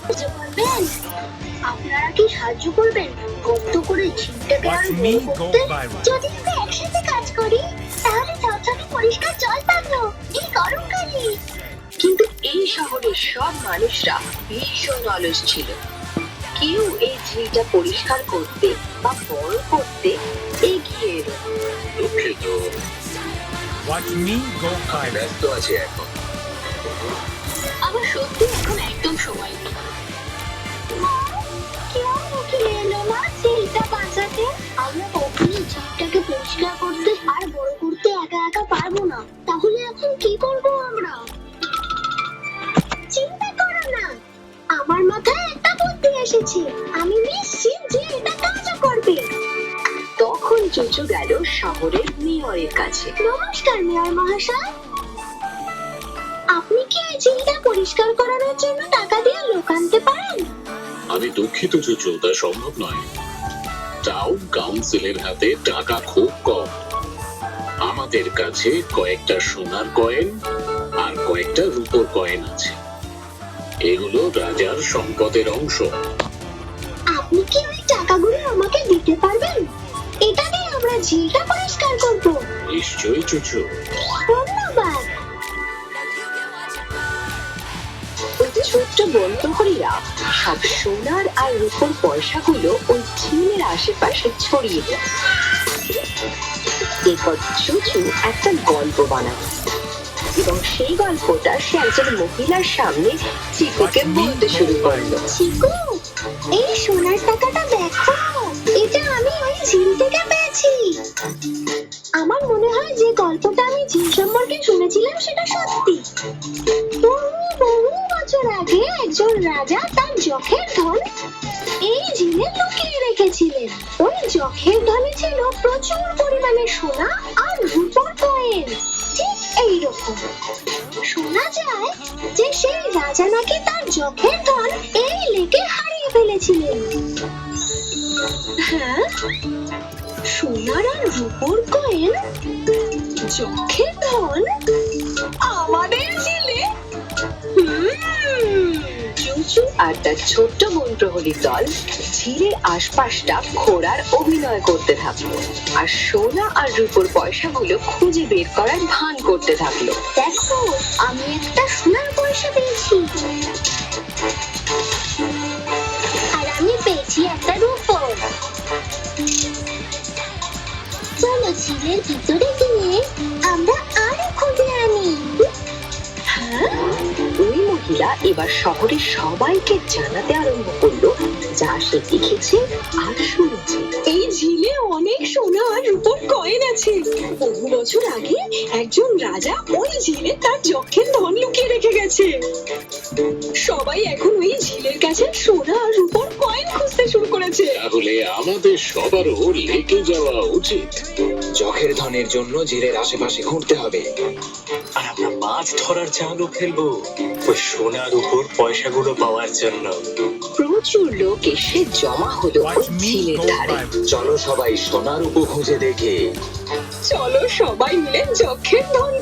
সাহায্য করবেন? আপনারা কি সাহায্য করবেন গর্ত করে ঝিলটাকে আরো বড় করতে? যদি আমরা একসাথে কাজ করি তাহলে ঝরঝরে পরিষ্কার জল পাবো এই গরমকালে। কিন্তু এই শহরের সব মানুষরা ভীষণ অলস ছিল। কেউ এই ঝিলটা পরিষ্কার করতে বা বড় করতে এগিয়ে এলো না। দুঃখিত, ব্যস্ত আছি এখন। আমার সত্যি এখন একদম সময় নেই। কেউ নাকি এলো না ঝিলটা বাঁচাতে? আমরা কখনোই ঝিলটাকে পরিষ্কার করতে আর বড় করতে একা একা পারবো না। তাহলে এখন কি করবো আমরা? চিন্তা করো না, আমার মাথায় একটা বুদ্ধি এসেছে। আমি নিশ্চিত যে এটা কাজও করবে। তখন চুচু গেল শহরের মেয়রের কাছে। নমস্কার মেয়র মহাশয়, আপনি কি এই ঝিলটা পরিষ্কার করানোর জন্য টাকা দিয়ে লোক আনতে পারেন? আমি দুঃখিত চুচু, তা সম্ভব নয়। টাউন কাউন্সিলের হাতে টাকা খুব কম। আমাদের কাছে কয়েকটা সোনার কয়েন আর কয়েকটা রূপোর কয়েন আছে। এগুলো রাজার সম্পদের অংশ। আপনি কি ওই টাকাগুলো আমাকে দিতে পারবেন? এটা দিয়ে আমরা ঝিলটা পরিষ্কার করব। নিশ্চয়ই চুচু। ধন্যবাদ। ওই ছোট্ট বন্ধুহরিরা সব সোনার আর রূপোর পয়সাগুলো ওই ঝিলের আশেপাশে ছড়িয়ে দেয়। এরপর চুচু একটা গল্প বানায় এবং সেই গল্পটা সে একজন মহিলার সামনে চিকুকে বলতে শুরু করলো। চিকু, এই সোনার টাকাটা দেখো, এটা আমি ওই ঝিল থেকে পেয়েছি। আমার মনে হয় যে গল্পটা আমি ঝিল সম্পর্কে শুনেছিলাম সেটা সত্যি। বহু বহু বছর আগে একজন রাজা তার যখের ধন এই ঝিলে লুকিয়ে রেখেছিলেন। ওই যখের ধনে ছিল প্রচুর পরিমাণে সোনা আর রূপোর কয়েন। ঠিক এইরকম শোনা যায় যে সেই রাজা নাকি তার যখের ধন এই লেকে হারিয়ে ফেলেছিলেন। হ্যাঁ, সোনার আর রূপোর কয়েন, যখের ধন আমাদের ঝিলে। চুচু আর তার ছোট্ট বোন প্রহরীর দল ঝিলের আশপাশটা খোঁড়ার অভিনয় করতে থাকলো আর সোনা আর রূপোর পয়সাগুলো খুঁজে বের করার ভান করতে থাকলো। দেখো, আমি একটা সোনার পয়সা পেয়েছি আর আমি পেয়েছি একটা রূপোর। চলো ঝিলের ভিতরে গিয়ে আমরা আরো খুঁজে আনি। হ্যাঁ, ওই মহিলা এবার শহরের সবাইকে জানাতে আরম্ভ করলো যা সে দেখেছে আর শুনেছে। এই ঝিলে অনেক সোনা আর রূপোর কয়েন আছে। বহু বছর আগে একজন রাজা ওই ঝিলে তার যক্ষের ধন লুকিয়ে রেখে গেছে। সবাই এখন ওই ঝিলের কাছে সোনা আর রূপোর কয়েন খুঁজতে শুরু করেছে। তাহলে আমাদের সবারও লেকে যাওয়া উচিত। যখের ধনের জন্য ঝিলের আশেপাশে ঘুরতে হবে। আর আমরা মাছ ধরার জালও ফেলবো ওই সোনার উপর পয়সাগুলো পাওয়ার জন্য। প্রচুর লোক এসে জমা হলো ওই ঝিলের ধারে। চলো সবাই সোনার উপর খুঁজে দেখে। চলো সবাই মিলে যক্ষের ধন